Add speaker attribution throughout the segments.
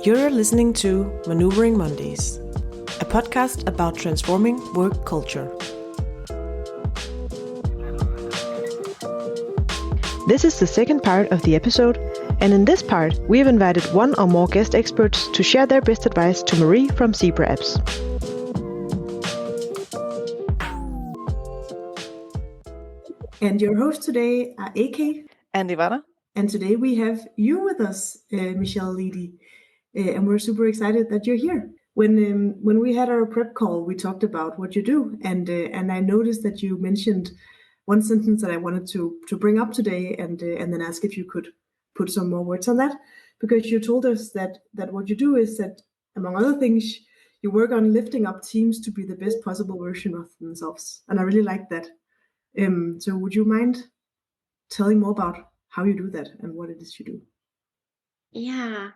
Speaker 1: You're listening to Maneuvering Mondays, a podcast about transforming work culture. This is the second part of the episode, and in this part, we have invited one or more guest experts to share their best advice to Marie from Zebra Apps.
Speaker 2: And your hosts today are AK
Speaker 1: And Ivana.
Speaker 2: And today we have you with us, Michelle Leedy. And we're super excited that you're here. When we had our prep call, we talked about what you do, and I noticed that you mentioned one sentence that I wanted to bring up today, and then ask if you could put some more words on that, because you told us that what you do is that, among other things, you work on lifting up teams to be the best possible version of themselves, and I really like that. So would you mind telling more about how you do that and what it is you do?
Speaker 3: Yeah.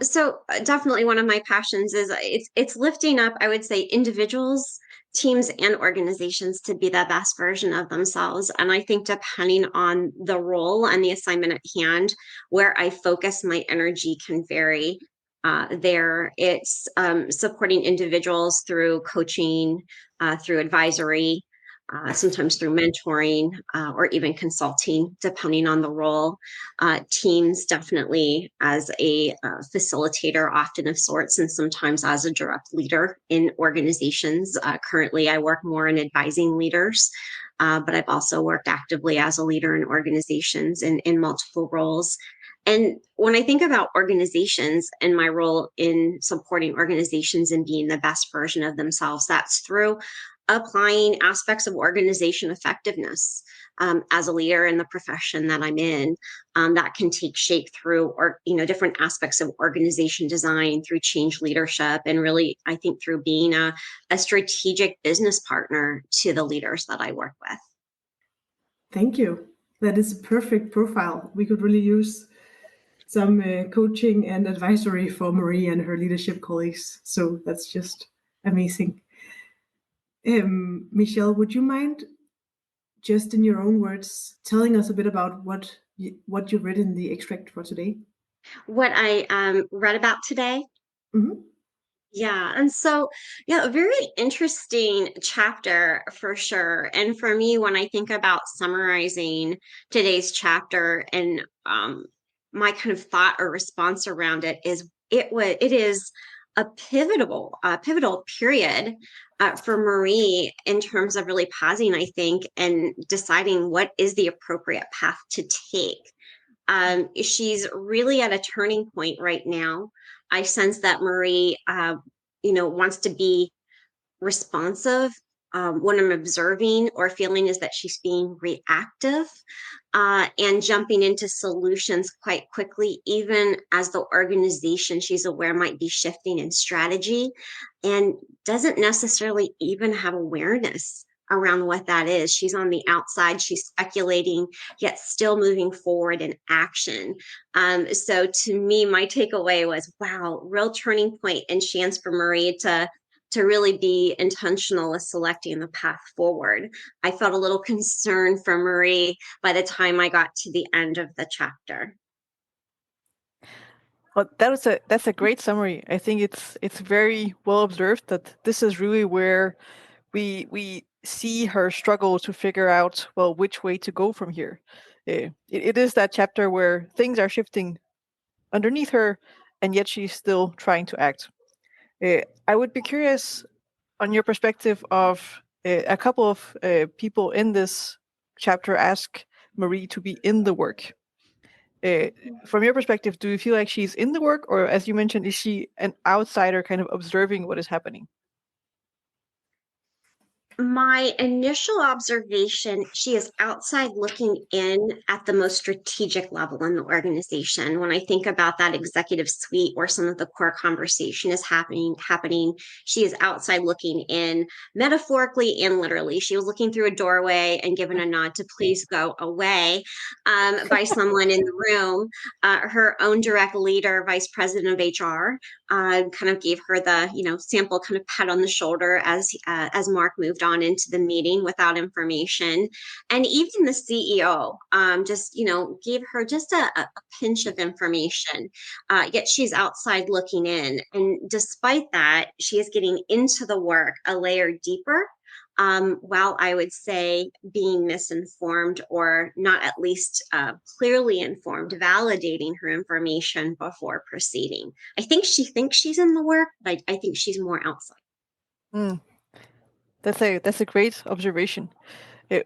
Speaker 3: So definitely one of my passions is it's lifting up, I would say, individuals, teams, and organizations to be the best version of themselves. And I think depending on the role and the assignment at hand, where I focus my energy can vary. It's supporting individuals through coaching, through advisory, sometimes through mentoring, or even consulting, depending on the role. Teams definitely as a facilitator, often of sorts, and sometimes as a direct leader in organizations. Currently, I work more in advising leaders, but I've also worked actively as a leader in organizations in multiple roles. And when I think about organizations and my role in supporting organizations and being the best version of themselves, that's through applying aspects of organization effectiveness as a leader in the profession that I'm in. That can take shape through different aspects of organization design, through change leadership, and really, I think, through being a strategic business partner to the leaders that I work with.
Speaker 2: Thank you. That is a perfect profile. We could really use some coaching and advisory for Marie and her leadership colleagues. So that's just amazing. Michelle, would you mind, just in your own words, telling us a bit about what you read in the extract for today?
Speaker 3: What I read about today?
Speaker 2: Mm-hmm.
Speaker 3: Yeah. And so, a very interesting chapter for sure. And for me, when I think about summarizing today's chapter and my kind of thought or response around it is it is a pivotal period for Marie in terms of really pausing, I think, and deciding what is the appropriate path to take. She's really at a turning point right now. I sense that Marie, wants to be responsive. What I'm observing or feeling is that she's being reactive and jumping into solutions quite quickly, even as the organization she's aware might be shifting in strategy, and doesn't necessarily even have awareness around what that is. She's on the outside, she's speculating, yet still moving forward in action. So to me, my takeaway was, wow, real turning point and chance for Marie to really be intentional with selecting the path forward. I felt a little concerned for Marie by the time I got to the end of the chapter.
Speaker 4: Well, that's a great summary. I think it's very well observed that this is really where we see her struggle to figure out, well, which way to go from here. It is that chapter where things are shifting underneath her, and yet she's still trying to act. I would be curious on your perspective of a couple of people in this chapter ask Marie to be in the work. From your perspective, do you feel like she's in the work, or as you mentioned, is she an outsider kind of observing what is happening?
Speaker 3: My initial observation, she is outside looking in at the most strategic level in the organization. When I think about that executive suite where some of the core conversation is happening, she is outside looking in, metaphorically and literally. She was looking through a doorway and given a nod to please go away by someone in the room. Her own direct leader, vice president of HR, kind of gave her the sample kind of pat on the shoulder as Mark moved on into the meeting without information. And even the CEO just, gave her just a pinch of information. Yet she's outside looking in. And despite that, she is getting into the work a layer deeper, while I would say being misinformed or not at least clearly informed, validating her information before proceeding. I think she thinks she's in the work, but I think she's more outside.
Speaker 4: Mm. That's a great observation.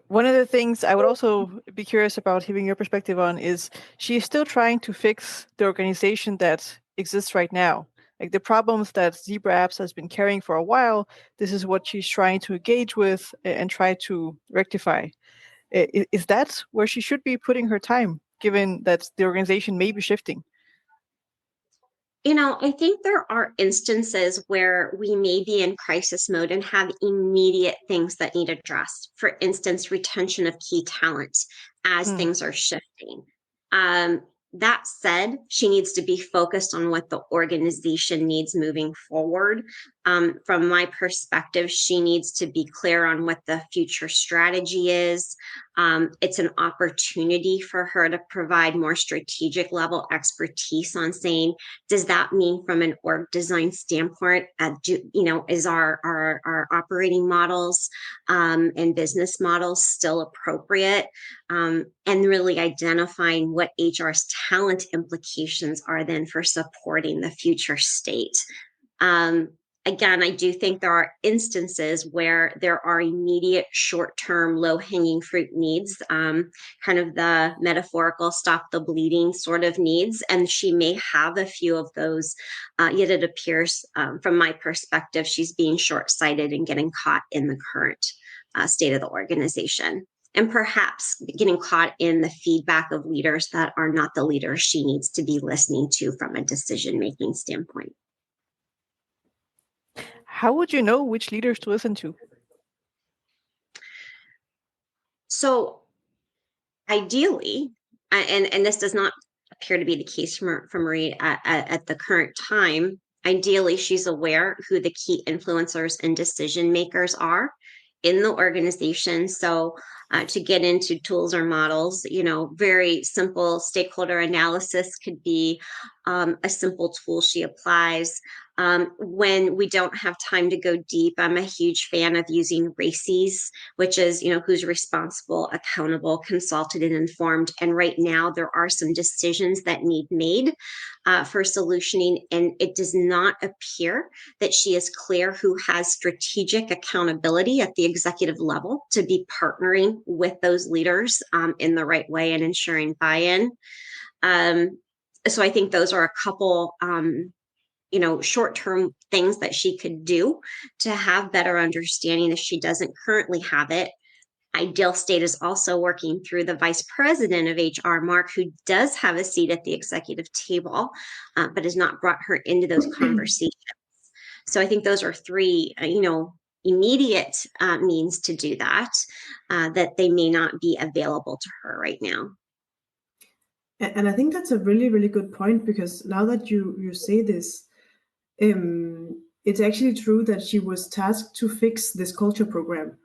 Speaker 4: One of the things I would also be curious about hearing your perspective on is she's still trying to fix the organization that exists right now. Like the problems that Zebra Apps has been carrying for a while, this is what she's trying to engage with and try to rectify. Is that where she should be putting her time, given that the organization may be shifting?
Speaker 3: I think there are instances where we may be in crisis mode and have immediate things that need addressed. For instance, retention of key talent as things are shifting. That said, she needs to be focused on what the organization needs moving forward. From my perspective, she needs to be clear on what the future strategy is. It's an opportunity for her to provide more strategic level expertise on saying, does that mean from an org design standpoint, is our operating models and business models still appropriate? And really identifying what HR's talent implications are then for supporting the future state. Again, I do think there are instances where there are immediate short-term low-hanging fruit needs, kind of the metaphorical stop the bleeding sort of needs. And she may have a few of those, yet it appears from my perspective, she's being short-sighted and getting caught in the current state of the organization. And perhaps getting caught in the feedback of leaders that are not the leaders she needs to be listening to from a decision-making standpoint.
Speaker 4: How would you know which leaders to listen to?
Speaker 3: So ideally, and this does not appear to be the case for Marie at the current time, ideally she's aware who the key influencers and decision makers are in the organization. So to get into tools or models, very simple stakeholder analysis could be a simple tool she applies. When we don't have time to go deep, I'm a huge fan of using RACES, which is, who's responsible, accountable, consulted, and informed. And right now, there are some decisions that need made for solutioning, and it does not appear that she is clear who has strategic accountability at the executive level to be partnering with those leaders in the right way and ensuring buy-in. So I think those are a couple short-term things that she could do to have better understanding if she doesn't currently have it. Ideal state is also working through the vice president of HR, Mark, who does have a seat at the executive table, but has not brought her into those conversations. So I think those are three, immediate means to do that, that they may not be available to her right now.
Speaker 2: And I think that's a really, really good point, because now that you say this, it's actually true that she was tasked to fix this culture program,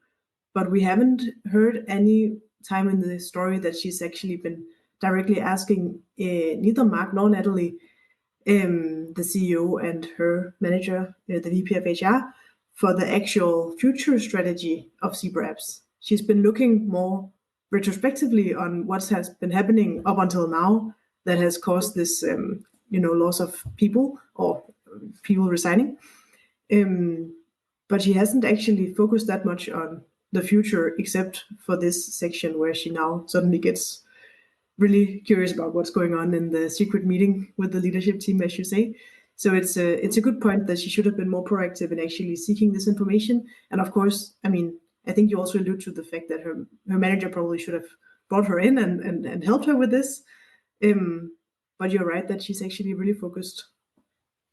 Speaker 2: but we haven't heard any time in the story that she's actually been directly asking neither Mark nor Natalie, the CEO and her manager, the VP of HR, for the actual future strategy of Zebra Apps. She's been looking more retrospectively on what has been happening up until now that has caused this, loss of people or people resigning. But she hasn't actually focused that much on the future, except for this section where she now suddenly gets really curious about what's going on in the secret meeting with the leadership team, as you say. So it's a good point that she should have been more proactive in actually seeking this information. And of course, I think you also allude to the fact that her manager probably should have brought her in and helped her with this. But you're right that she's actually really focused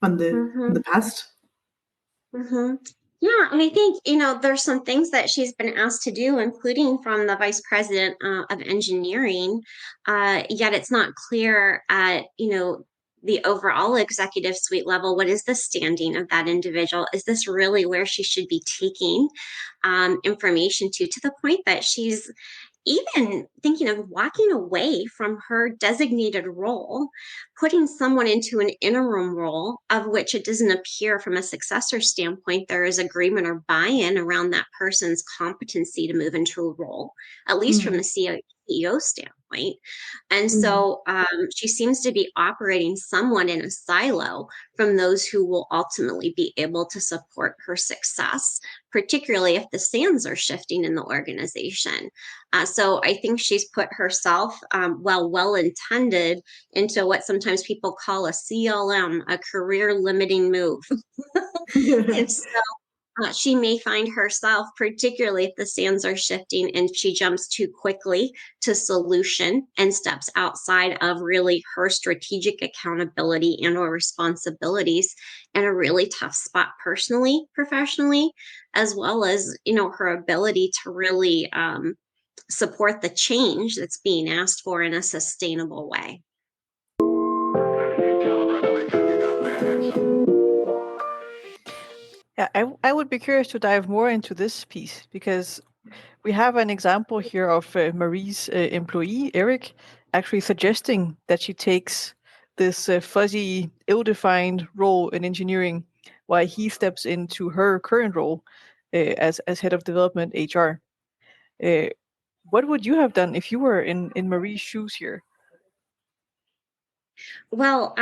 Speaker 2: on the past.
Speaker 3: Mm-hmm. Yeah, and I think, there's some things that she's been asked to do, including from the vice president of engineering, yet it's not clear, the overall executive suite level, what is the standing of that individual? Is this really where she should be taking information to the point that she's even thinking of walking away from her designated role, putting someone into an interim role of which it doesn't appear from a successor standpoint there is agreement or buy-in around that person's competency to move into a role, at least from the CEO standpoint. And so she seems to be operating somewhat in a silo from those who will ultimately be able to support her success, particularly if the sands are shifting in the organization. So I think she's put herself, well intended, into what sometimes people call a CLM, a career limiting move. And so she may find herself, particularly if the sands are shifting and she jumps too quickly to solution and steps outside of really her strategic accountability and or responsibilities, in a really tough spot personally, professionally, as well as, her ability to really support the change that's being asked for in a sustainable way.
Speaker 4: Yeah, I would be curious to dive more into this piece, because we have an example here of Marie's employee, Erik, actually suggesting that she takes this fuzzy, ill-defined role in engineering while he steps into her current role as head of development HR. What would you have done if you were in Marie's shoes here?
Speaker 3: Well,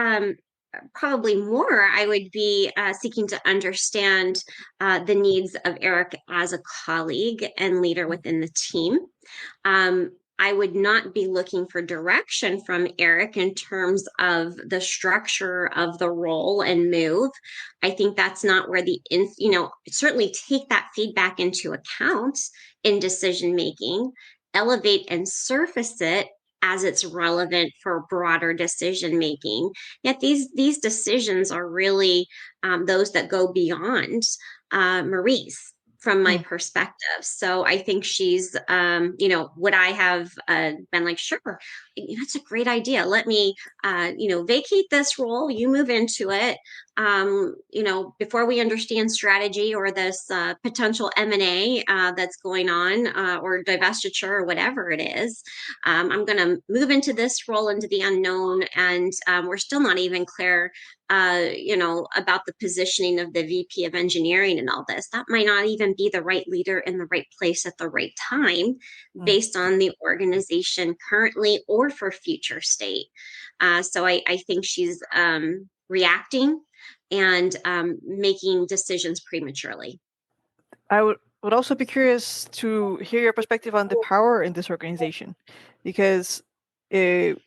Speaker 3: probably more, I would be seeking to understand the needs of Erik as a colleague and leader within the team. I would not be looking for direction from Erik in terms of the structure of the role and move. I think that's not where certainly take that feedback into account in decision making, elevate and surface it as it's relevant for broader decision making. Yet these decisions are really those that go beyond Marie's, from my perspective. So I think she's, would I have been like, sure, that's a great idea. Let me, vacate this role. You move into it. Before we understand strategy or this potential M&A that's going on, or divestiture or whatever it is, I'm going to move into this role, into the unknown, and we're still not even clear about the positioning of the VP of engineering and all this. That might not even be the right leader in the right place at the right time based on the organization currently or for future state. So I think she's reacting and making decisions prematurely.
Speaker 4: I would also be curious to hear your perspective on the power in this organization, because it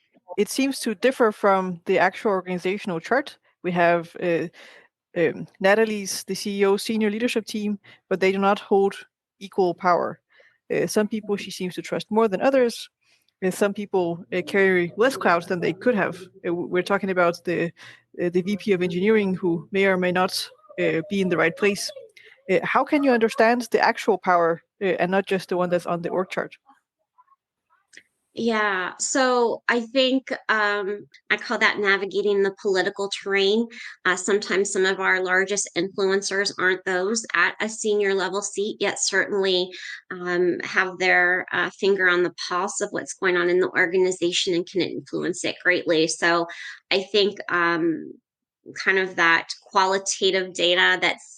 Speaker 4: seems to differ from the actual organizational chart. We have Natalie's the CEO senior leadership team, but they do not hold equal power. Some people she seems to trust more than others. Some people carry less clout than they could have. We're talking about the VP of engineering, who may or may not be in the right place. How can you understand the actual power and not just the one that's on the org chart?
Speaker 3: Yeah, so I think I call that navigating the political terrain. Sometimes some of our largest influencers aren't those at a senior level seat, yet certainly have their finger on the pulse of what's going on in the organization and can influence it greatly. So I think kind of that qualitative data that's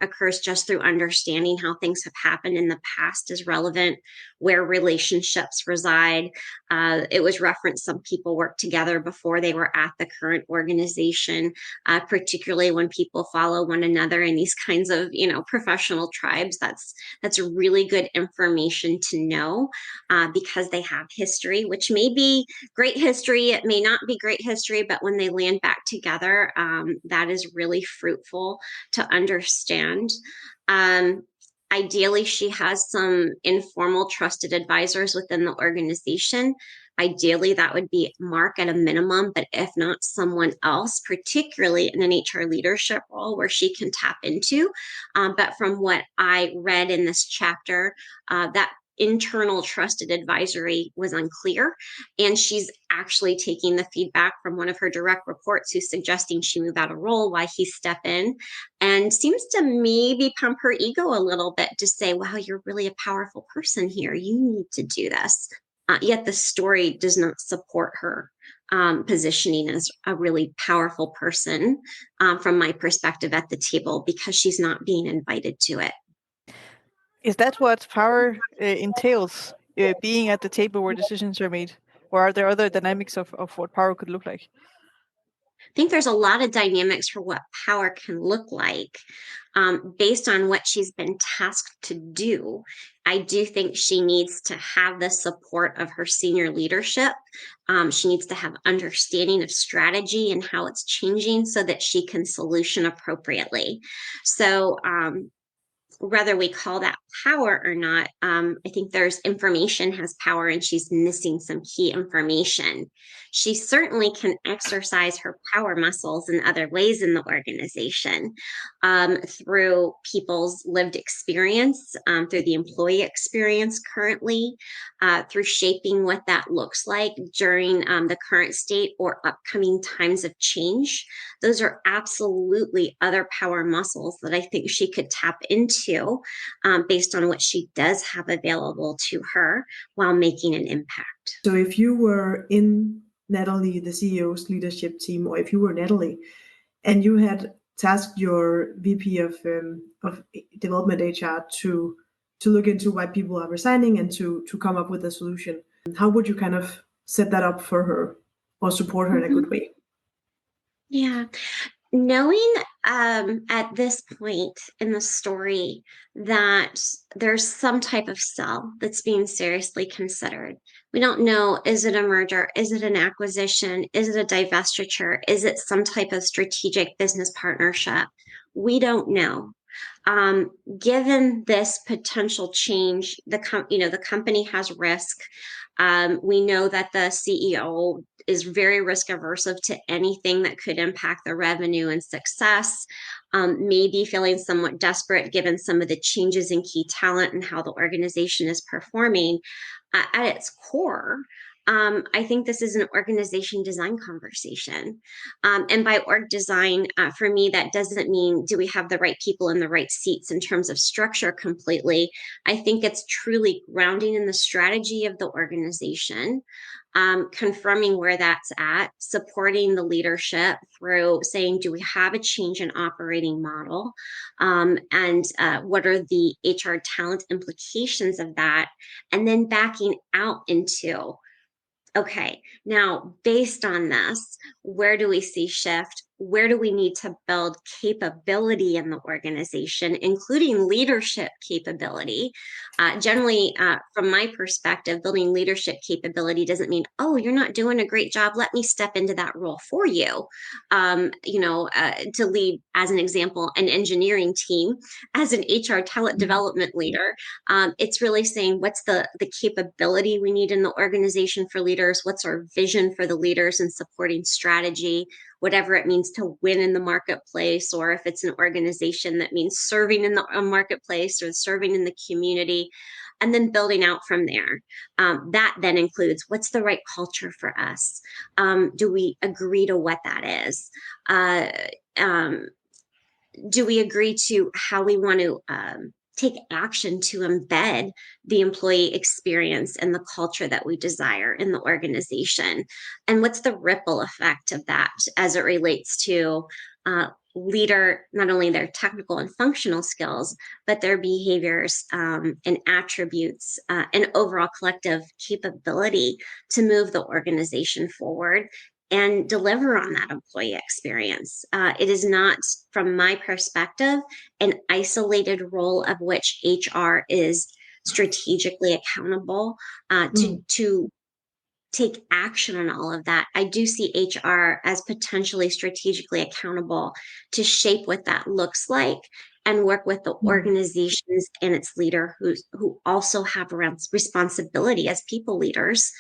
Speaker 3: occurs just through understanding how things have happened in the past is relevant, where relationships reside. It was referenced some people worked together before they were at the current organization, particularly when people follow one another in these kinds of professional tribes. That's really good information to know, because they have history, which may be great history, it may not be great history, but when they land back together, that is really fruitful to understand. Ideally, she has some informal trusted advisors within the organization. Ideally, that would be Mark at a minimum, but if not, someone else, particularly in an HR leadership role where she can tap into. But from what I read in this chapter, that internal trusted advisory was unclear. And she's actually taking the feedback from one of her direct reports who's suggesting she move out of role while he step in, and seems to maybe pump her ego a little bit to say, wow, you're really a powerful person here. You need to do this. Yet the story does not support her positioning as a really powerful person from my perspective at the table, because she's not being invited to it.
Speaker 4: Is that what power entails, being at the table where decisions are made? Or are there other dynamics of what power could look like?
Speaker 3: I think there's a lot of dynamics for what power can look like based on what she's been tasked to do. I do think she needs to have the support of her senior leadership. She needs to have understanding of strategy and how it's changing so that she can solution appropriately. So whether we call that power or not, I think there's information has power, and she's missing some key information. She certainly can exercise her power muscles in other ways in the organization, through people's lived experience, through the employee experience currently, through shaping what that looks like during the current state or upcoming times of change. Those are absolutely other power muscles that I think she could tap into based on what she does have available to her while making an impact.
Speaker 2: So if you were in Natalie, the CEO's leadership team, or if you were Natalie and you had tasked your VP of development HR to look into why people are resigning and to come up with a solution, how would you kind of set that up for her or support her in a good way?
Speaker 3: Yeah. Knowing at this point in the story that there's some type of sell that's being seriously considered. We don't know, is it a merger? Is it an acquisition? Is it a divestiture? Is it some type of strategic business partnership? We don't know. Given this potential change, the company has risk. We know that the CEO is very risk averse to anything that could impact the revenue and success. Maybe feeling somewhat desperate given some of the changes in key talent and how the organization is performing. At its core, I think this is an organization design conversation. And by org design, for me, that doesn't mean do we have the right people in the right seats in terms of structure completely. I think it's truly grounding in the strategy of the organization, confirming where that's at, supporting the leadership through saying, do we have a change in operating model? And what are the HR talent implications of that? And then backing out into, okay, now based on this, where do we see shift? Where do we need to build capability in the organization, including leadership capability? Generally, from my perspective, building leadership capability doesn't mean, oh, you're not doing a great job, let me step into that role for you. To lead, as an example, an engineering team as an HR talent development leader. It's really saying what's the capability we need in the organization for leaders, what's our vision for the leaders, and supporting strategy, whatever it means to win in the marketplace, or if it's an organization that means serving in the marketplace or serving in the community, and then building out from there. That then includes what's the right culture for us? Do we agree to what that is? Do we agree to how we want to take action to embed the employee experience and the culture that we desire in the organization? And what's the ripple effect of that as it relates to leader, not only their technical and functional skills, but their behaviors and attributes and overall collective capability to move the organization forward and deliver on that employee experience. It is not, from my perspective, an isolated role of which HR is strategically accountable to take action on all of that. I do see HR as potentially strategically accountable to shape what that looks like and work with the organizations and its leader who also have responsibility as people leaders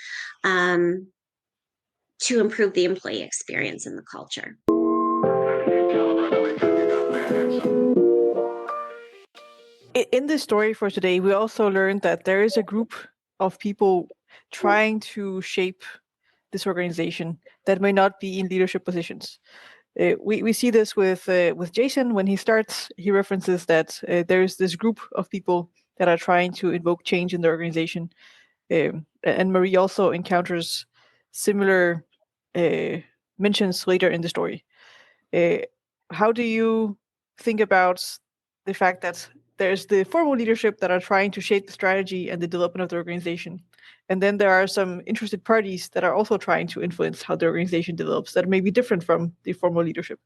Speaker 3: to improve the employee experience and the culture.
Speaker 4: In this story for today, we also learned that there is a group of people trying to shape this organization that may not be in leadership positions. We see this with Jason. When he starts, he references that there's this group of people that are trying to invoke change in the organization. And Marie also encounters similar mentions later in the story. How do you think about the fact that there's the formal leadership that are trying to shape the strategy and the development of the organization, and then there are some interested parties that are also trying to influence how the organization develops that may be different from the formal leadership?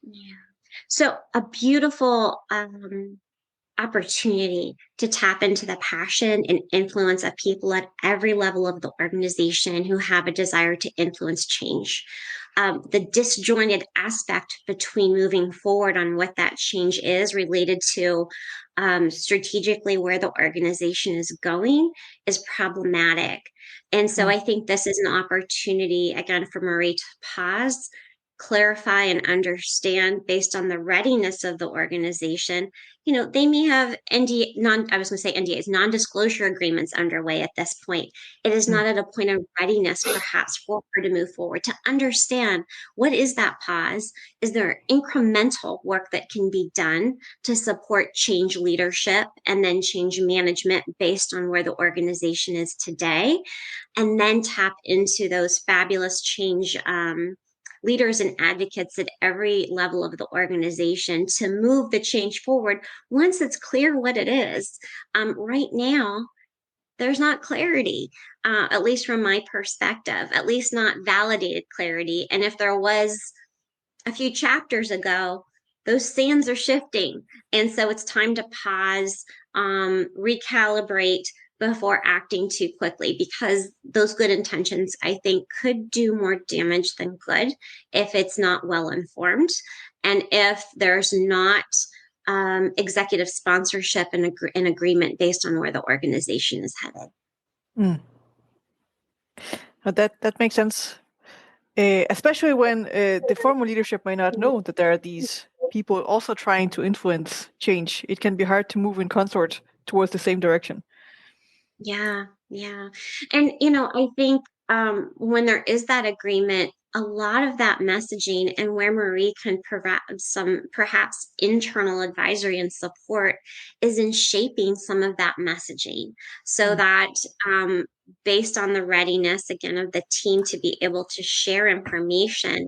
Speaker 3: Yeah. So a beautiful opportunity to tap into the passion and influence of people at every level of the organization who have a desire to influence change. The disjointed aspect between moving forward on what that change is related to strategically where the organization is going is problematic. And so I think this is an opportunity, again, for Marie to pause, clarify, and understand based on the readiness of the organization. They may have NDAs, non-disclosure agreements underway at this point. It is not at a point of readiness, perhaps, for her to move forward, to understand what is that pause? Is there incremental work that can be done to support change leadership and then change management based on where the organization is today? And then tap into those fabulous change leaders and advocates at every level of the organization to move the change forward once it's clear what it is. Right now, there's not clarity, at least from my perspective, at least not validated clarity. And if there was a few chapters ago, those sands are shifting. And so it's time to pause, recalibrate before acting too quickly, because those good intentions, I think, could do more damage than good if it's not well informed. And if there's not executive sponsorship and agreement based on where the organization is headed.
Speaker 4: That makes sense. Especially when the formal leadership may not know that there are these people also trying to influence change. It can be hard to move in consort towards the same direction.
Speaker 3: Yeah. And, I think when there is that agreement, a lot of that messaging and where Marie can provide some perhaps internal advisory and support is in shaping some of that messaging so that based on the readiness, again, of the team to be able to share information,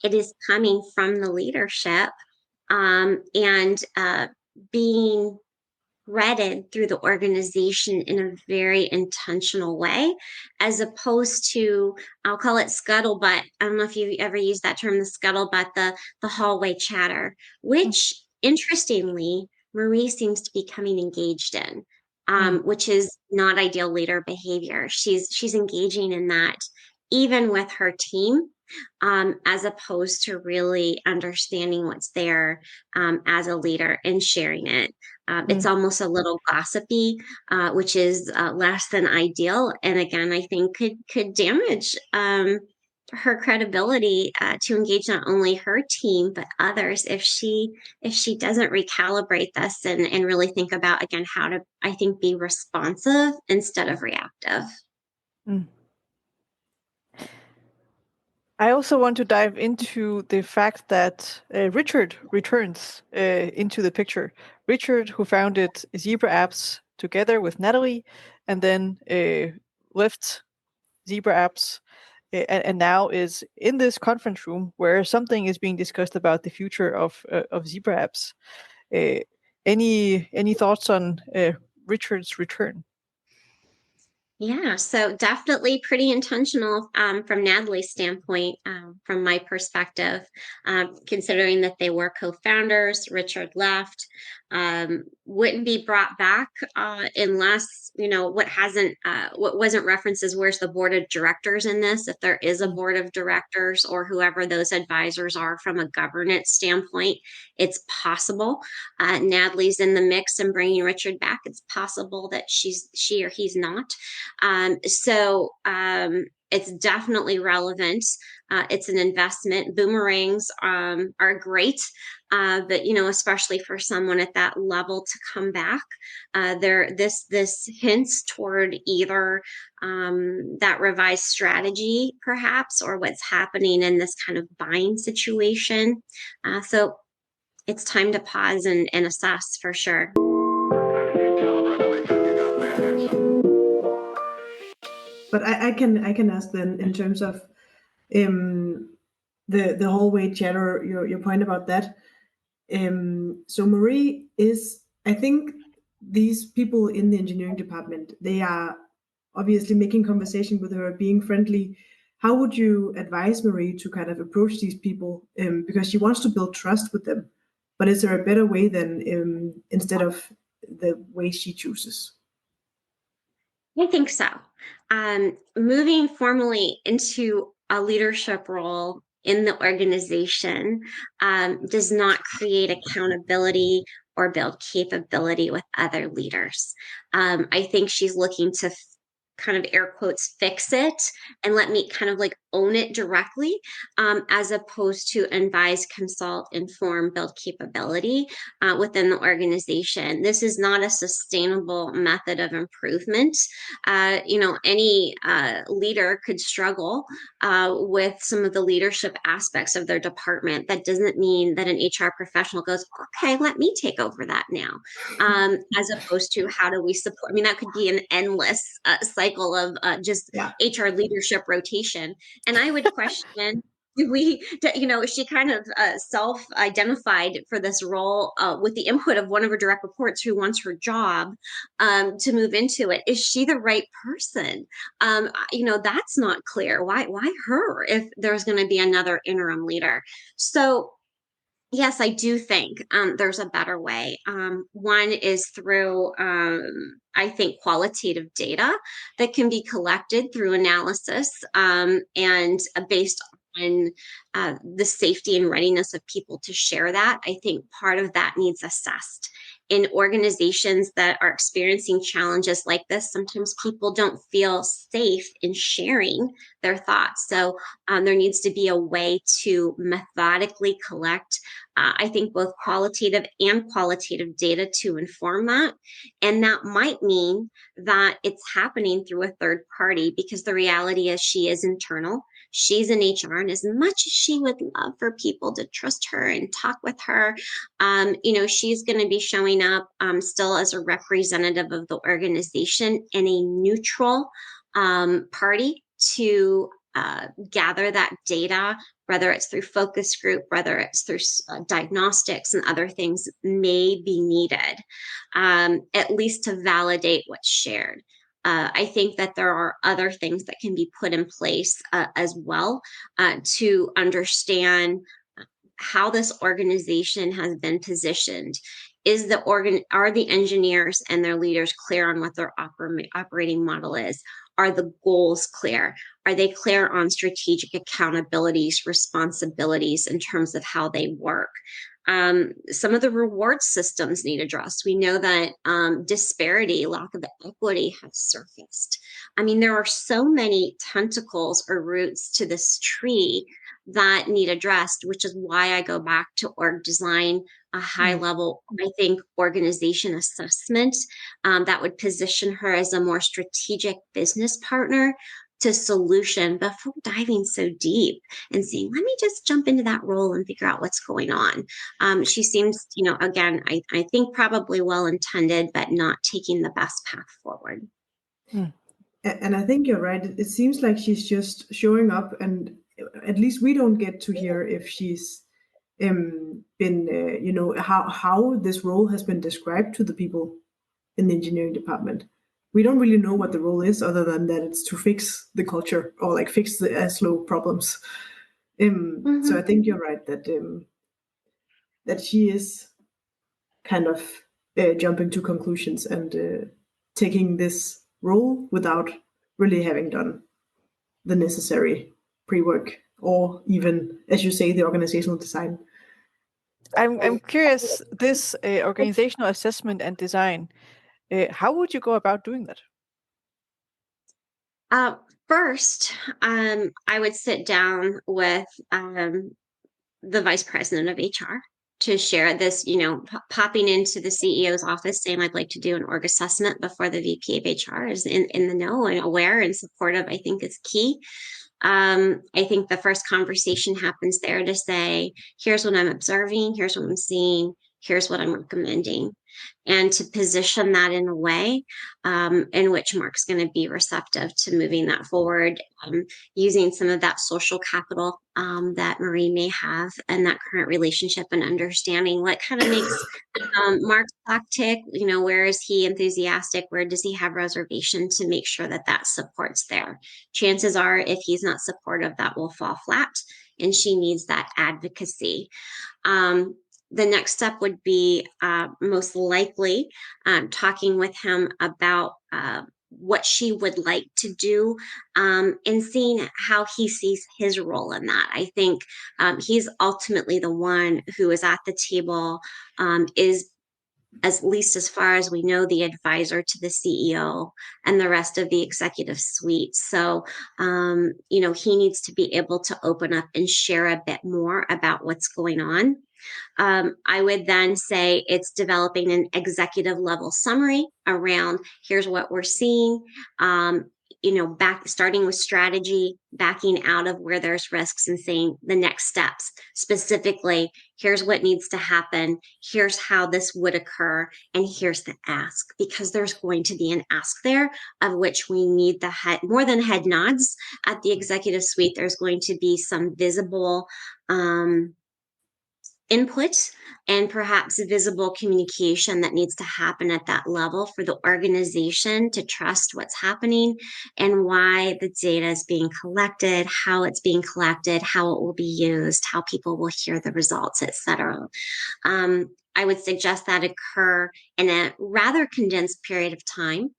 Speaker 3: it is coming from the leadership and being threaded through the organization in a very intentional way, as opposed to, I'll call it scuttlebutt. I don't know if you've ever used that term, the scuttlebutt, the hallway chatter, which interestingly, Marie seems to be becoming engaged in, which is not ideal leader behavior. She's engaging in that even with her team, as opposed to really understanding what's there as a leader and sharing it. It's almost a little gossipy, which is less than ideal, and again, I think could damage her credibility to engage not only her team but others if she doesn't recalibrate this and really think about, again, how to, I think, be responsive instead of reactive.
Speaker 4: I also want to dive into the fact that Richard returns into the picture. Richard, who founded Zebra Apps together with Natalie, and then left Zebra Apps, and now is in this conference room where something is being discussed about the future of Zebra Apps. Any thoughts on Richard's return?
Speaker 3: Yeah, so definitely pretty intentional from Natalie's standpoint, from my perspective, considering that they were co-founders. Richard left, wouldn't be brought back unless, what wasn't referenced is where's the board of directors in this, if there is a board of directors or whoever those advisors are from a governance standpoint. It's possible Natalie's in the mix and bringing Richard back. It's possible that she or he's not. So it's definitely relevant. It's an investment. Boomerangs are great. but especially for someone at that level to come back, this hints toward either that revised strategy, perhaps, or what's happening in this kind of buying situation. So it's time to pause and assess for sure.
Speaker 2: But I can ask then, in terms of the hallway chatter, your point about that. So Marie is, I think, these people in the engineering department, they are obviously making conversation with her, being friendly. How would you advise Marie to kind of approach these people? Because she wants to build trust with them, but is there a better way than instead of the way she chooses?
Speaker 3: I think so. Moving formally into a leadership role in the organization does not create accountability or build capability with other leaders. I think she's looking to kind of air quotes fix it and let me kind of like own it directly, as opposed to advise, consult, inform, build capability within the organization. This is not a sustainable method of improvement. Any leader could struggle with some of the leadership aspects of their department. That doesn't mean that an HR professional goes, okay, let me take over that now, as opposed to how do we support? I mean, that could be an endless cycle of just HR leadership rotation. And I would question, she kind of self-identified for this role with the input of one of her direct reports who wants her job to move into it. Is she the right person? That's not clear. Why her if there's going to be another interim leader? So yes, I do think there's a better way. One is through, I think, qualitative data that can be collected through analysis and based on the safety and readiness of people to share that. I think part of that needs assessed. In organizations that are experiencing challenges like this, sometimes people don't feel safe in sharing their thoughts. So there needs to be a way to methodically collect I think both qualitative and qualitative data to inform that. And that might mean that it's happening through a third party, because the reality is she is internal. She's in HR, and as much as she would love for people to trust her and talk with her, she's going to be showing up still as a representative of the organization and a neutral party to gather that data, whether it's through focus group, whether it's through diagnostics and other things may be needed, at least to validate what's shared. I think that there are other things that can be put in place as well to understand how this organization has been positioned. Are the engineers and their leaders clear on what their operating model is? Are the goals clear? Are they clear on strategic accountabilities, responsibilities in terms of how they work? Some of the reward systems need addressed. We know that disparity, lack of equity has surfaced. I mean, there are so many tentacles or roots to this tree that need addressed, which is why I go back to org design, a high level, I think, organization assessment that would position her as a more strategic business partner to solution before diving so deep and saying, let me just jump into that role and figure out what's going on. She seems, again, I think probably well-intended, but not taking the best path forward.
Speaker 2: And I think you're right. It seems like she's just showing up, and at least we don't get to hear if she's been, how this role has been described to the people in the engineering department. We don't really know what the role is, other than that it's to fix the culture or like fix the ASLO problems. So I think you're right that she is kind of jumping to conclusions and taking this role without really having done the necessary pre-work or even, as you say, the organizational design.
Speaker 4: I'm curious, this organizational assessment and design, how would you go about doing that?
Speaker 3: First, I would sit down with the vice president of HR to share this, popping into the CEO's office saying, I'd like to do an org assessment before the VP of HR is in the know and aware and supportive, I think is key. I think the first conversation happens there to say, here's what I'm observing, here's what I'm seeing, here's what I'm recommending, and to position that in a way in which Mark's going to be receptive to moving that forward, using some of that social capital that Marie may have and that current relationship and understanding what kind of makes Mark's clock tick, where is he enthusiastic? Where does he have reservation, to make sure that that support's there? Chances are, if he's not supportive, that will fall flat, and she needs that advocacy. The next step would be most likely talking with him about what she would like to do, and seeing how he sees his role in that. I think he's ultimately the one who is at the table, is, at least as far as we know, the advisor to the CEO and the rest of the executive suite. So, he needs to be able to open up and share a bit more about what's going on. I would then say it's developing an executive level summary around, here's what we're seeing, starting with strategy, backing out of where there's risks and saying the next steps. Specifically, here's what needs to happen, here's how this would occur, and here's the ask, because there's going to be an ask there, of which we need the head, more than head nods at the executive suite. There's going to be some visible input and perhaps visible communication that needs to happen at that level for the organization to trust what's happening and why the data is being collected, how it's being collected, how it will be used, how people will hear the results, etc. I would suggest that occur in a rather condensed period of time.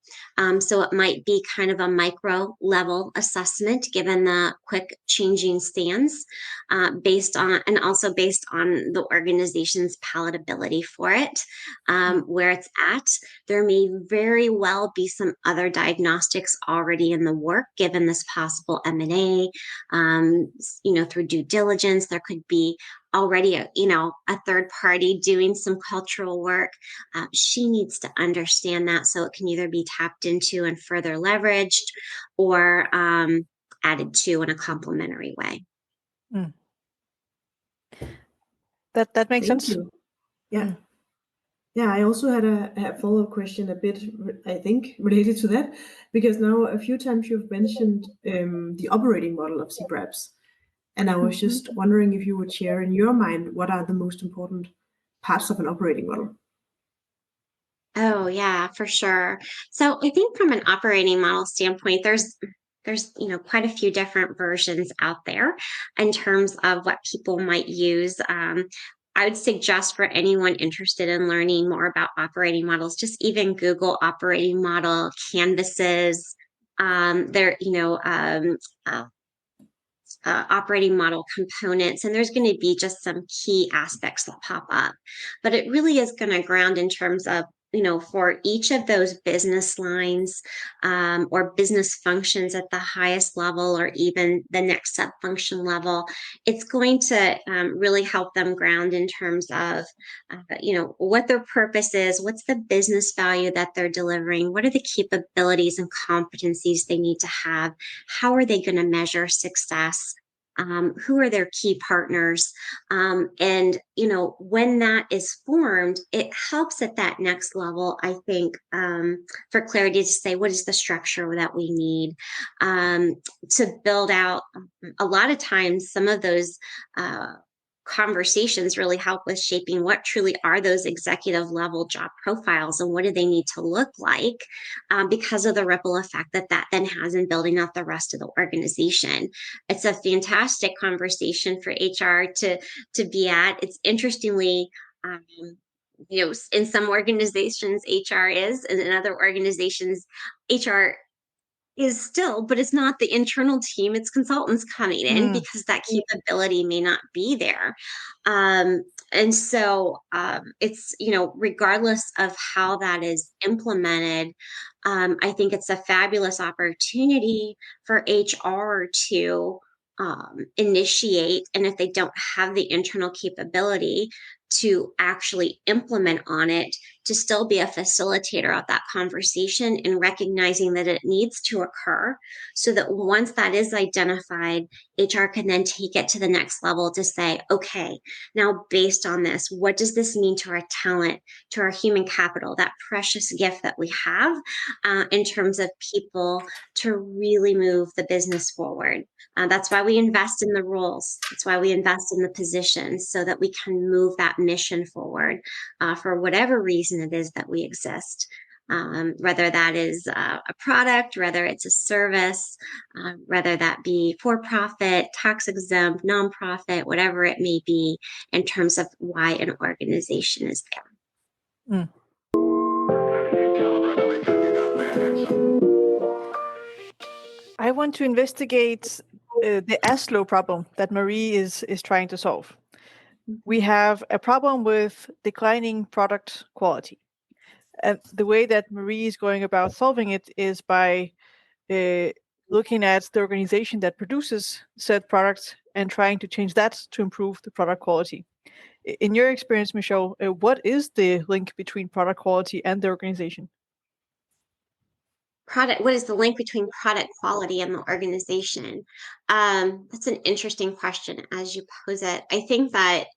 Speaker 3: So it might be kind of a micro level assessment, given the quick changing stands, based on the organization's palatability for it, where it's at. There may very well be some other diagnostics already in the work, given this possible M&A, through due diligence. There could be already a third party doing some cultural work. She needs to understand that, so it can either be tapped into and further leveraged, or added to in a complementary way.
Speaker 4: That makes
Speaker 2: Thank
Speaker 4: sense.
Speaker 2: you. Yeah. Yeah, I also had a follow-up question, a bit, I think, related to that, because now a few times you've mentioned the operating model of CBRAPS. And I was just wondering if you would share in your mind, what are the most important parts of an operating model?
Speaker 3: Oh, yeah, for sure. So I think from an operating model standpoint, there's quite a few different versions out there in terms of what people might use. I would suggest for anyone interested in learning more about operating models, just even Google operating model canvases. Operating model components, and there's going to be just some key aspects that pop up. But it really is going to ground in terms of, for each of those business lines or business functions at the highest level, or even the next sub function level, it's going to really help them ground in terms of, what their purpose is, what's the business value that they're delivering, what are the capabilities and competencies they need to have, how are they going to measure success, who are their key partners, and when that is formed, it helps at that next level, I think, for clarity, to say what is the structure that we need, to build out. A lot of times some of those conversations really help with shaping what truly are those executive level job profiles, and what do they need to look like, because of the ripple effect that then has in building out the rest of the organization. It's a fantastic conversation for HR to be at. It's interestingly, in some organizations HR is, and in other organizations HR is still, but it's not the internal team, it's consultants coming in, because that capability may not be there. And so it's, regardless of how that is implemented, I think it's a fabulous opportunity for HR to initiate, and if they don't have the internal capability, to actually implement on it, to still be a facilitator of that conversation and recognizing that it needs to occur, so that once that is identified, HR can then take it to the next level to say, okay, now based on this, what does this mean to our talent, to our human capital, that precious gift that we have in terms of people to really move the business forward. That's why we invest in the roles. That's why we invest in the positions, so that we can move that mission forward for whatever reason it is that we exist. Whether that is a product, whether it's a service, whether that be for-profit, tax-exempt, nonprofit, whatever it may be, in terms of why an organization is there.
Speaker 4: Mm. I want to investigate the ASLO problem that Marie is trying to solve. We have a problem with declining product quality. And the way that Marie is going about solving it is by looking at the organization that produces said product and trying to change that to improve the product quality. In your experience, Michelle, what is the link between product quality and the organization?
Speaker 3: What is the link between product quality and the organization? That's an interesting question as you pose it. I think that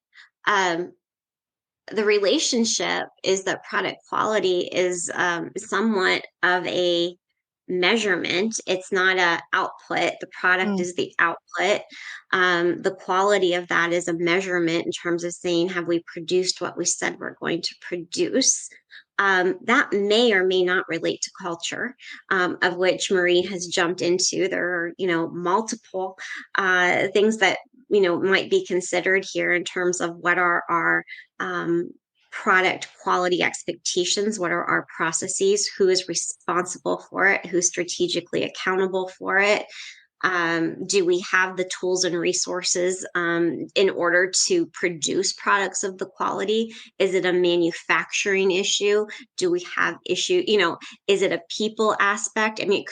Speaker 3: the relationship is that product quality is somewhat of a measurement. It's not a output. The product is the output. The quality of that is a measurement in terms of saying, have we produced what we said we're going to produce? That may or may not relate to culture, of which Marie has jumped into. There are, multiple things that, might be considered here in terms of what are our product quality expectations, what are our processes, who is responsible for it, who's strategically accountable for it. Do we have the tools and resources in order to produce products of the quality? Is it a manufacturing issue? Do we have issue? Is it a people aspect? I mean,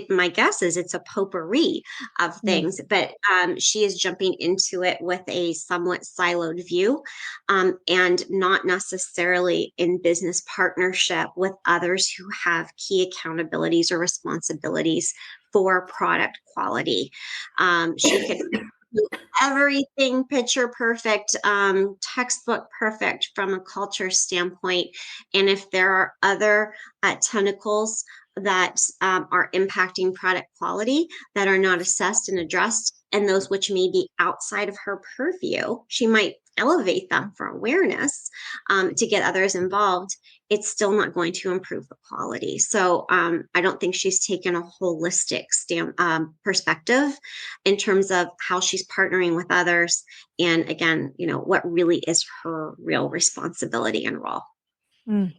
Speaker 3: my guess is it's a potpourri of things, but she is jumping into it with a somewhat siloed view and not necessarily in business partnership with others who have key accountabilities or responsibilities for product quality. She could do everything picture perfect, textbook perfect from a culture standpoint. And if there are other tentacles that are impacting product quality that are not assessed and addressed, and those which may be outside of her purview, she might elevate them for awareness to get others involved. It's still not going to improve the quality. So I don't think she's taken a holistic perspective in terms of how she's partnering with others. And again, what really is her real responsibility and role. Did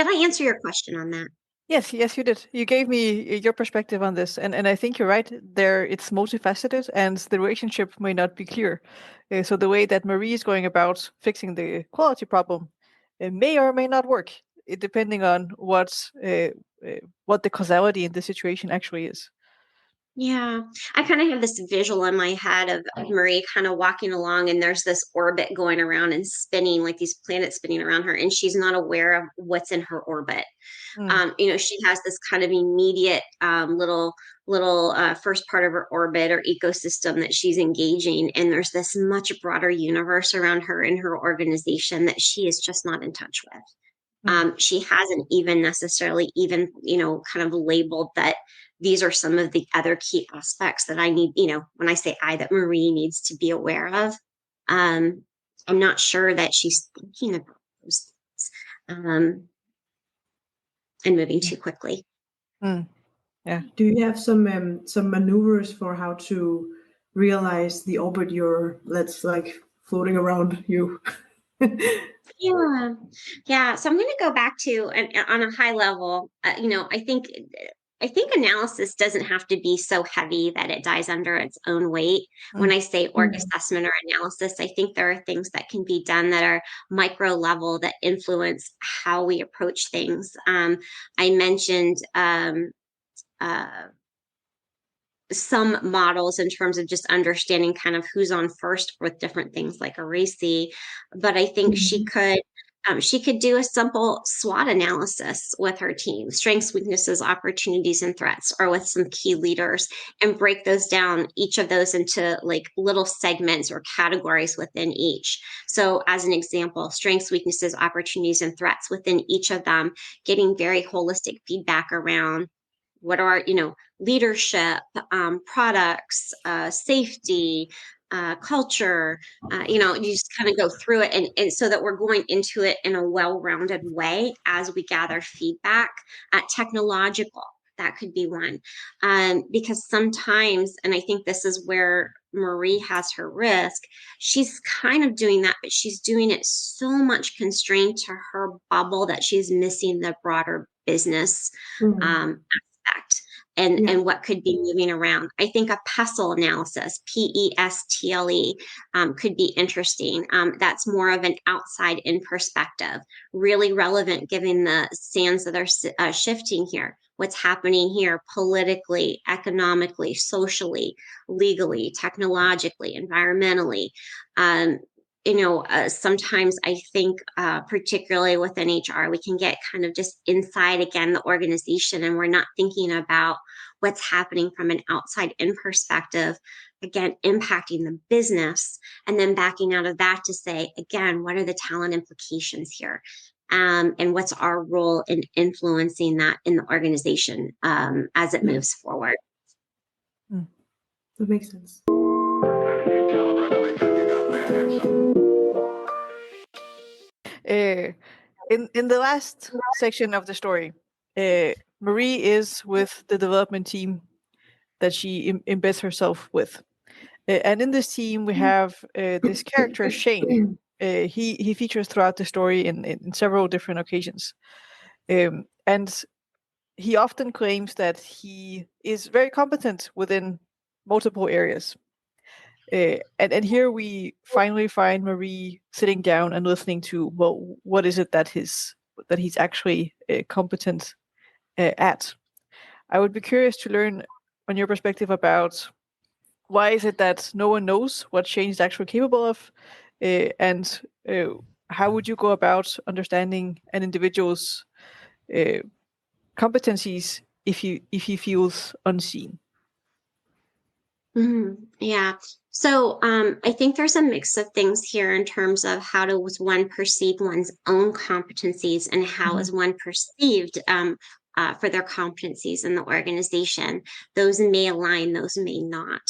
Speaker 3: I answer your question on that?
Speaker 4: Yes, you did. You gave me your perspective on this, and I think you're right. There, it's multifaceted, and the relationship may not be clear. So the way that Marie is going about fixing the quality problem, it may or may not work, depending on what the causality in the situation actually is.
Speaker 3: Yeah, I kind of have this visual in my head of Marie kind of walking along, and there's this orbit going around and spinning, like these planets spinning around her, and she's not aware of what's in her orbit. She has this kind of immediate little first part of her orbit or ecosystem that she's engaging, and there's this much broader universe around her in her organization that she is just not in touch with. She hasn't even necessarily kind of labeled that these are some of the other key aspects that I need, when I say that Marie needs to be aware of. I'm not sure that she's thinking about those things and moving too quickly.
Speaker 4: Yeah.
Speaker 2: Do you have some maneuvers for how to realize the orbit that's like floating around you?
Speaker 3: Yeah. So I'm going to go back to on a high level. I think analysis doesn't have to be so heavy that it dies under its own weight. When I say org assessment or analysis, I think there are things that can be done that are micro level that influence how we approach things. I mentioned some models in terms of just understanding kind of who's on first with different things like a RACI. But I think she could do a simple SWOT analysis with her team, strengths, weaknesses, opportunities, and threats, or with some key leaders, and break those down, each of those into like little segments or categories within each. So as an example, strengths, weaknesses, opportunities, and threats within each of them, getting very holistic feedback around what are, leadership, products, safety, culture, you just kind of go through it, and so that we're going into it in a well-rounded way as we gather feedback. Technological, that could be one, because sometimes, and I think this is where Marie has her risk, she's kind of doing that, but she's doing it so much constrained to her bubble that she's missing the broader business aspect and what could be moving around. I think a PESTLE analysis, PESTLE, could be interesting. That's more of an outside in perspective, really relevant given the sands that are shifting here. What's happening here politically, economically, socially, legally, technologically, environmentally. Sometimes I think, particularly within HR, we can get kind of just inside again the organization, and we're not thinking about what's happening from an outside in perspective, again, impacting the business, and then backing out of that to say, again, what are the talent implications here? And what's our role in influencing that in the organization as it moves forward?
Speaker 2: That makes sense.
Speaker 4: In the last section of the story, Marie is with the development team that she embeds herself with. And in this team, we have this character, Shane. He features throughout the story in several different occasions. And he often claims that he is very competent within multiple areas. And here we finally find Marie sitting down and listening to, well, what is it that he's actually competent at? I would be curious to learn on your perspective about why is it that no one knows what Shane is actually capable of, and how would you go about understanding an individual's competencies if he feels unseen?
Speaker 3: Yeah. So I think there's a mix of things here in terms of how does one perceive one's own competencies, and how is one perceived for their competencies in the organization. Those may align, those may not.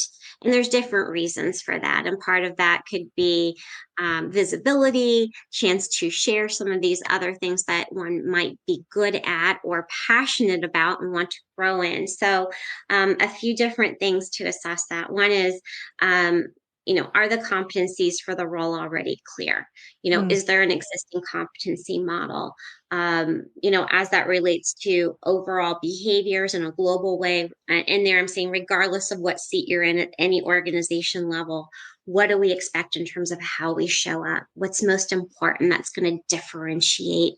Speaker 3: And there's different reasons for that. And part of that could be visibility, chance to share some of these other things that one might be good at or passionate about and want to grow in. So a few different things to assess that. One is, are the competencies for the role already clear? Is there an existing competency model? As that relates to overall behaviors in a global way. And there I'm saying, regardless of what seat you're in at any organization level, what do we expect in terms of how we show up? What's most important that's going to differentiate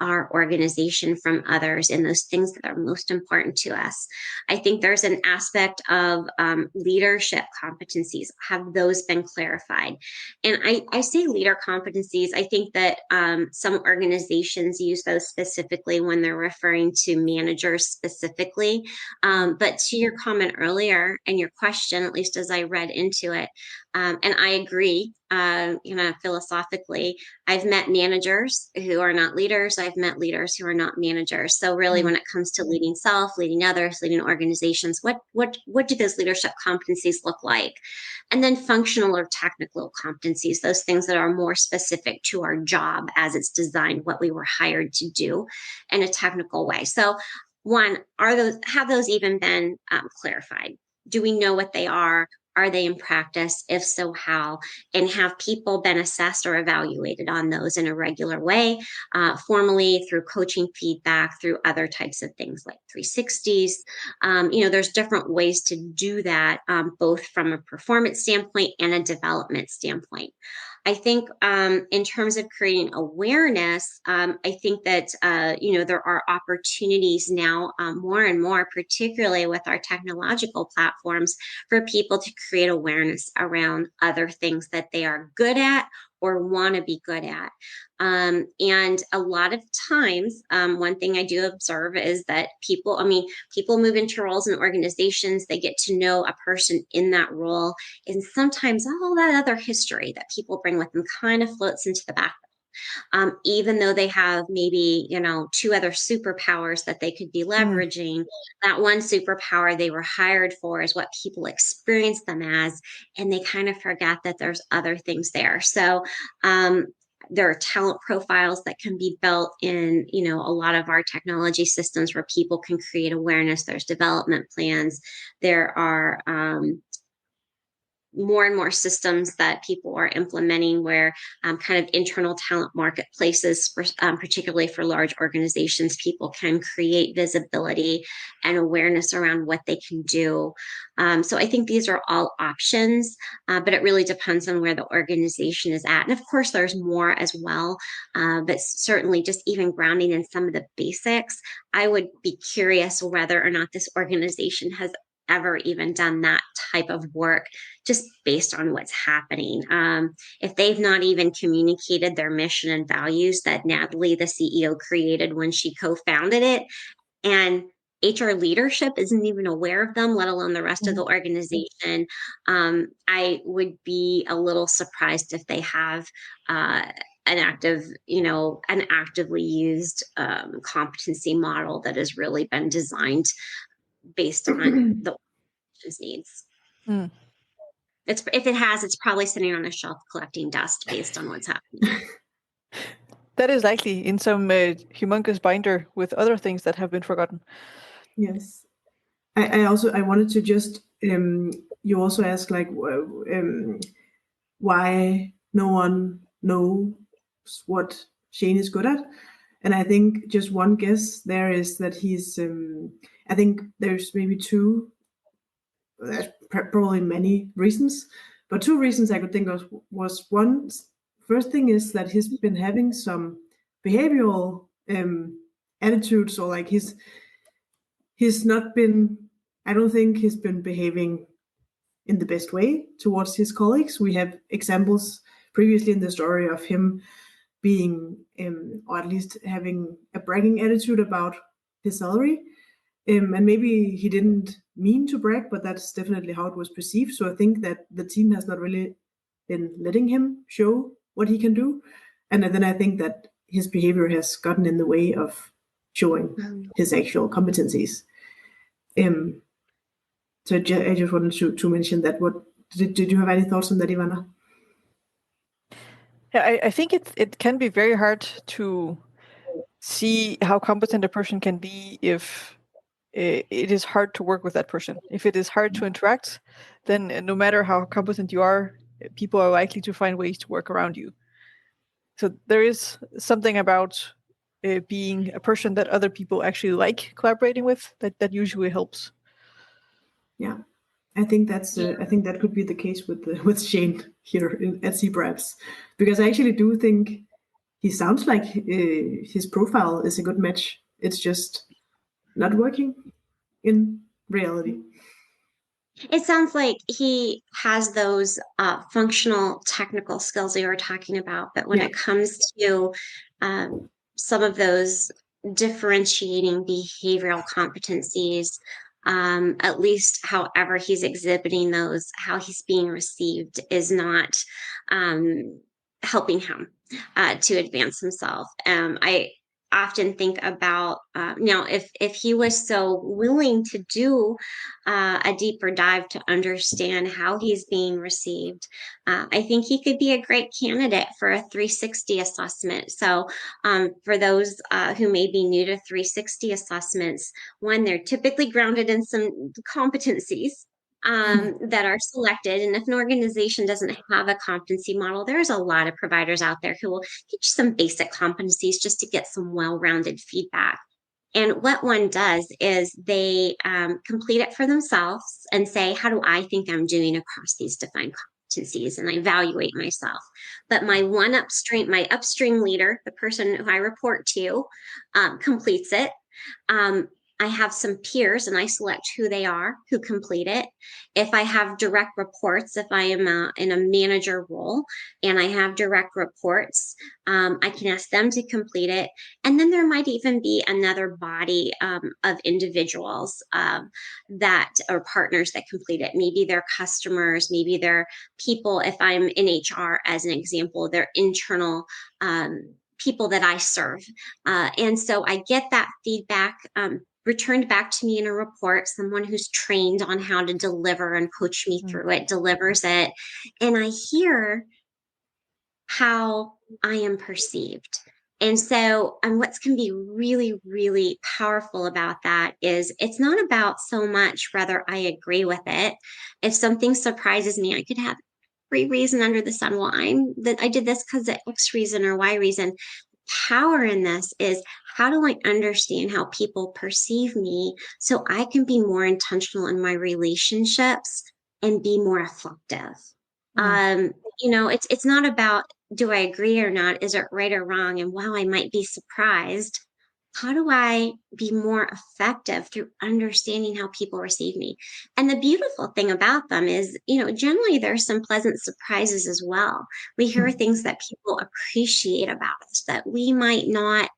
Speaker 3: our organization from others in those things that are most important to us? I think there's an aspect of leadership competencies. Have those been clarified? And I say leader competencies. I think that some organizations use those specifically when they're referring to managers specifically. But to your comment earlier and your question, at least as I read into it, and I agree, philosophically, I've met managers who are not leaders. I've met leaders who are not managers. So really, when it comes to leading self, leading others, leading organizations, what do those leadership competencies look like? And then functional or technical competencies, those things that are more specific to our job as it's designed, what we were hired to do in a technical way. So one, have those even been clarified? Do we know what they are? Are they in practice? If so, how? And have people been assessed or evaluated on those in a regular way, formally through coaching feedback, through other types of things like 360s? There's different ways to do that, both from a performance standpoint and a development standpoint. I think in terms of creating awareness, I think that, there are opportunities now more and more, particularly with our technological platforms, for people to create awareness around other things that they are good at or want to be good at. And a lot of times, one thing I do observe is that people move into roles in organizations, they get to know a person in that role, and sometimes all that other history that people bring with them kind of floats into the back. Even though they have maybe, two other superpowers that they could be leveraging, that one superpower they were hired for is what people experience them as, and they kind of forget that there's other things there. So, there are talent profiles that can be built in, a lot of our technology systems where people can create awareness. There's development plans. There are, more and more systems that people are implementing where kind of internal talent marketplaces, particularly for large organizations, people can create visibility and awareness around what they can do. So I think these are all options, but it really depends on where the organization is at. And of course, there's more as well, but certainly just even grounding in some of the basics, I would be curious whether or not this organization has ever even done that type of work just based on what's happening. If they've not even communicated their mission and values that Natalie, the CEO, created when she co-founded it, and HR leadership isn't even aware of them, let alone the rest of the organization, I would be a little surprised if they have an actively used competency model that has really been designed based on the organization's needs. If it has, it's probably sitting on a shelf collecting dust based on what's happening.
Speaker 4: That is likely in some humongous binder with other things that have been forgotten.
Speaker 2: Yes. I wanted to just, you also asked like, why no one knows what Shane is good at. And I think just one guess there is that he's, I think there's maybe two, there's probably many reasons, but two reasons I could think of was one, first thing is that he's been having some behavioral attitudes, or like he's not been, I don't think he's been behaving in the best way towards his colleagues. We have examples previously in the story of him being, or at least having a bragging attitude about his salary. And maybe he didn't mean to brag, but that's definitely how it was perceived. So I think that the team has not really been letting him show what he can do. And then I think that his behavior has gotten in the way of showing his actual competencies. So I just wanted to mention that. What did you have any thoughts on that, Ivana?
Speaker 4: Yeah, I think it can be very hard to see how competent a person can be if it is hard to work with that person. If it is hard to interact, then no matter how competent you are, people are likely to find ways to work around you. So there is something about being a person that other people actually like collaborating with that usually helps.
Speaker 2: Yeah, I think that's I think that could be the case with Shane here at Zebraps, because I actually do think he sounds like his profile is a good match. It's just not working in reality.
Speaker 3: It sounds like he has those functional technical skills that you were talking about, but when it comes to some of those differentiating behavioral competencies, at least however he's exhibiting those, how he's being received is not helping him to advance himself. I often think about if he was so willing to do a deeper dive to understand how he's being received, I think he could be a great candidate for a 360 assessment. So for those who may be new to 360 assessments, one, they're typically grounded in some competencies that are selected. And if an organization doesn't have a competency model, there's a lot of providers out there who will teach some basic competencies just to get some well-rounded feedback. And what one does is they complete it for themselves and say, how do I think I'm doing across these defined competencies and I evaluate myself. But my upstream leader, the person who I report to, completes it. I have some peers and I select who they are, who complete it. If I have direct reports, if I am in a manager role and I have direct reports, I can ask them to complete it. And then there might even be another body of individuals that are partners that complete it. Maybe they're customers, maybe they're people, if I'm in HR as an example, they're internal people that I serve. And so I get that feedback returned back to me in a report. Someone who's trained on how to deliver and coach me through it delivers it. And I hear how I am perceived. And so, and what's can be really, really powerful about that is it's not about so much whether I agree with it. If something surprises me, I could have every reason under the sun why I did this because of X reason or Y reason. Power in this is how do I understand how people perceive me so I can be more intentional in my relationships and be more effective. It's not about do I agree or not? Is it right or wrong? And while I might be surprised, how do I be more effective through understanding how people receive me? And the beautiful thing about them is, generally there's some pleasant surprises as well. We hear things that people appreciate about us that we might not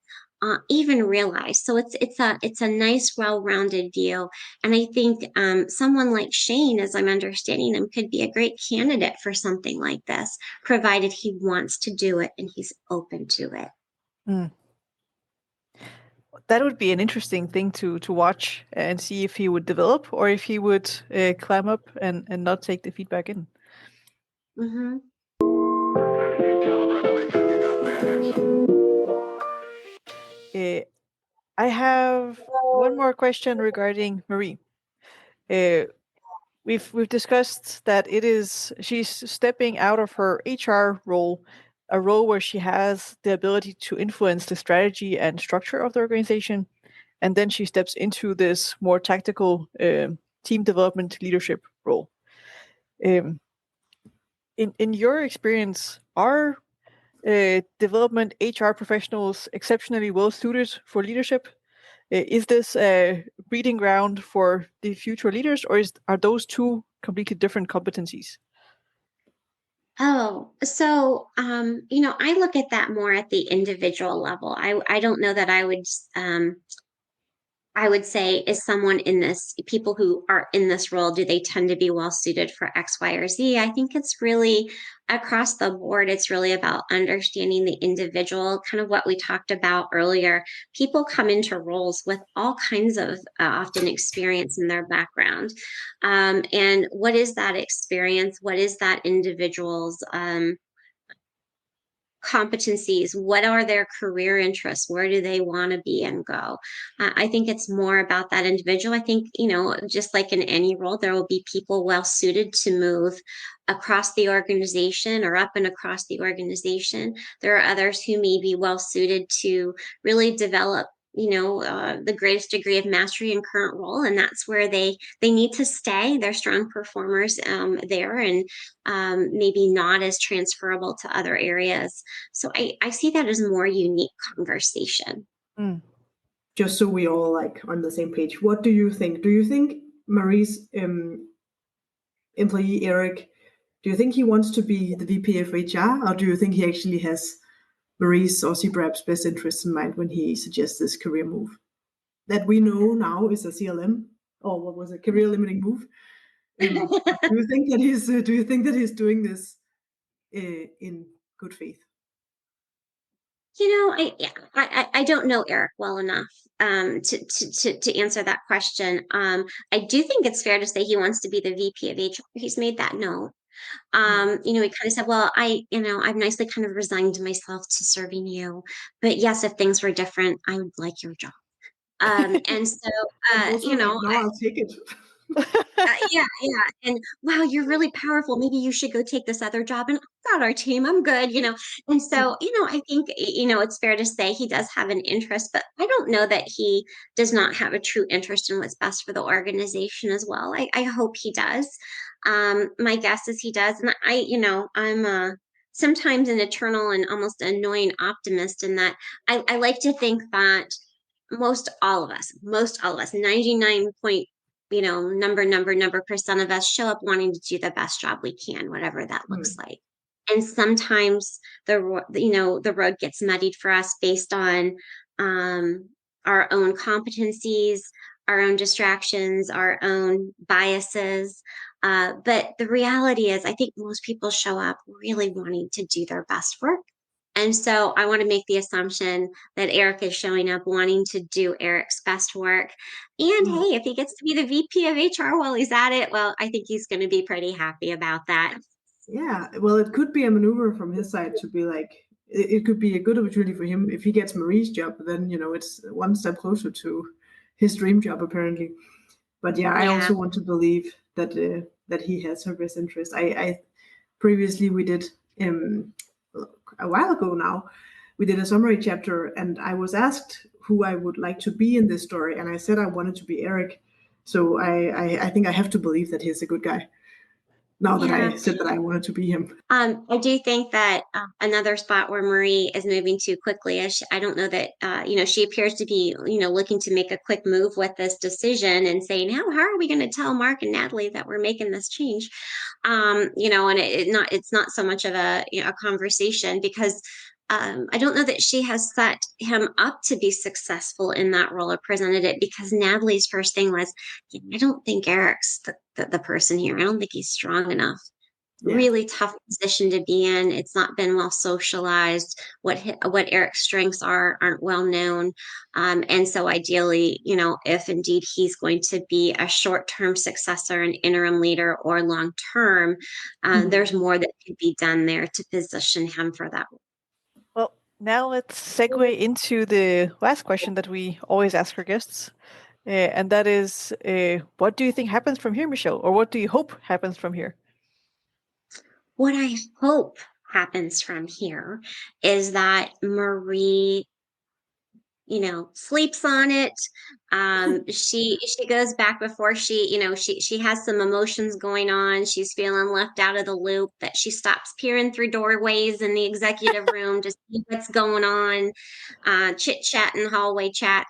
Speaker 3: even realize. So it's a nice, well-rounded view. And I think someone like Shane, as I'm understanding him, could be a great candidate for something like this, provided he wants to do it and he's open to it.
Speaker 4: Mm. That would be an interesting thing to watch and see if he would develop or if he would climb up and not take the feedback in.
Speaker 3: Mm-hmm.
Speaker 4: I have one more question regarding Marie. We've discussed that she's stepping out of her HR role, a role where she has the ability to influence the strategy and structure of the organization, and then she steps into this more tactical team development leadership role. In your experience, are development HR professionals exceptionally well suited for leadership? Is this a breeding ground for the future leaders, or are those two completely different competencies?
Speaker 3: Oh, so I look at that more at the individual level. I don't know that I would say is someone in this, people who are in this role, do they tend to be well suited for X, Y, or Z? I think it's really across the board. It's really about understanding the individual, kind of what we talked about earlier. People come into roles with all kinds of often experience in their background. And what is that experience? What is that individual's competencies? What are their career interests? Where do they want to be and go? I think it's more about that individual. I think, just like in any role, there will be people well suited to move across the organization or up and across the organization. There are others who may be well suited to really develop the greatest degree of mastery in current role, and that's where they need to stay. They're strong performers there, and maybe not as transferable to other areas. So I see that as more unique conversation.
Speaker 4: Mm.
Speaker 2: Just so we all on the same page, what do you think? Do you think Marie's employee Erik, do you think he wants to be the VP of HR, or do you think he actually has Marie's or CBRAP's best interests in mind when he suggests this career move that we know now is a CLM, or what was it, career limiting move? Do you think that he's doing this in good faith?
Speaker 3: I don't know Erik well enough to answer that question. I do think it's fair to say he wants to be the VP of HR. He's made that known. He kind of said, well, I've nicely kind of resigned myself to serving you, but yes, if things were different, I would like your job. And so,
Speaker 2: now I'll take it.
Speaker 3: yeah. And wow, you're really powerful. Maybe you should go take this other job. And I've got our team. I'm good, And so, I think, it's fair to say he does have an interest, but I don't know that he does not have a true interest in what's best for the organization as well. I hope he does. My guess is he does. And I'm sometimes an eternal and almost annoying optimist in that I like to think that most all of us, 99 point, number percent of us show up wanting to do the best job we can, whatever that looks like. And sometimes the road gets muddied for us based on our own competencies, our own distractions, our own biases. But the reality is, I think most people show up really wanting to do their best work. And so I want to make the assumption that Erik is showing up wanting to do Erik's best work. And hey, if he gets to be the VP of HR while he's at it, well, I think he's going to be pretty happy about that.
Speaker 2: Yeah, well, it could be a maneuver from his side to be like, it could be a good opportunity for him if he gets Marie's job. Then it's one step closer to his dream job, apparently. But yeah, I also want to believe that that he has her best interest. I previously we did a while ago now, we did a summary chapter, and I was asked who I would like to be in this story, and I said I wanted to be Erik. So I think I have to believe that he's a good guy. Now that I said that I wanted to be him.
Speaker 3: I do think that another spot where Marie is moving too quickly, I don't know that, she appears to be, looking to make a quick move with this decision and saying, how are we going to tell Mark and Natalie that we're making this change? And it's not so much of a conversation, because I don't know that she has set him up to be successful in that role or presented it, because Natalie's first thing was, I don't think Erik's the person here. I don't think he's strong enough. Yeah. Really tough position to be in. It's not been well socialized. What Erik's strengths aren't well known. And so ideally, if indeed he's going to be a short-term successor, an interim leader, or long-term, there's more that could be done there to position him for that.
Speaker 4: Well, now let's segue into the last question that we always ask our guests. And that is, what do you think happens from here, Michelle? Or what do you hope happens from here?
Speaker 3: What I hope happens from here is that Marie, sleeps on it. She goes back before she has some emotions going on. She's feeling left out of the loop, that she stops peering through doorways in the executive room to see what's going on, chit chat and hallway chat,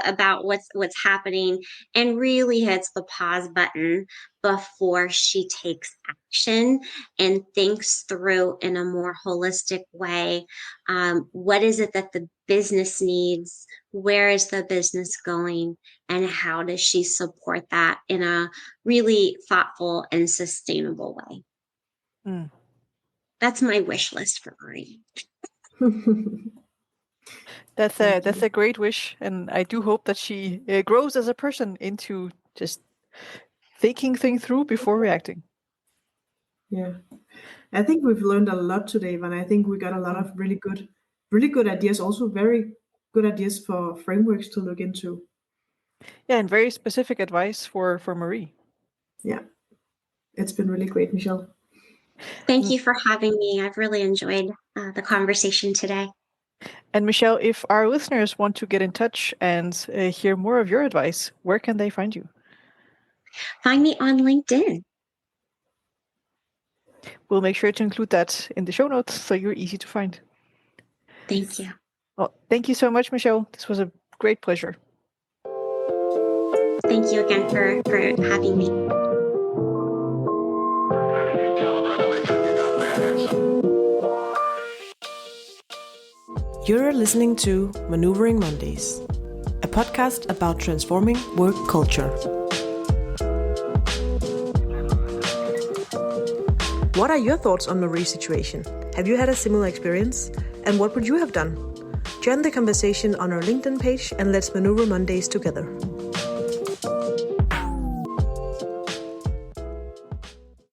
Speaker 3: about what's happening, and really hits the pause button before she takes action and thinks through in a more holistic way. What is it that the business needs? Where is the business going? And how does she support that in a really thoughtful and sustainable way? That's my wish list for Marie.
Speaker 4: That's a great wish, and I do hope that she grows as a person into just thinking things through before reacting.
Speaker 2: Yeah, I think we've learned a lot today, and I think we got a lot of really good ideas, also very good ideas for frameworks to look into.
Speaker 4: Yeah, and very specific advice for Marie.
Speaker 2: Yeah, it's been really great, Michelle.
Speaker 3: Thank you for having me. I've really enjoyed the conversation today.
Speaker 4: And Michelle, if our listeners want to get in touch and hear more of your advice, where can they find you?
Speaker 3: Find me on LinkedIn.
Speaker 4: We'll make sure to include that in the show notes so you're easy to find.
Speaker 3: Thank you.
Speaker 4: Well, thank you so much, Michelle. This was a great pleasure.
Speaker 3: Thank you again for having me.
Speaker 1: You're listening to Maneuvering Mondays, a podcast about transforming work culture. What are your thoughts on Marie's situation? Have you had a similar experience? And what would you have done? Join the conversation on our LinkedIn page and let's maneuver Mondays together.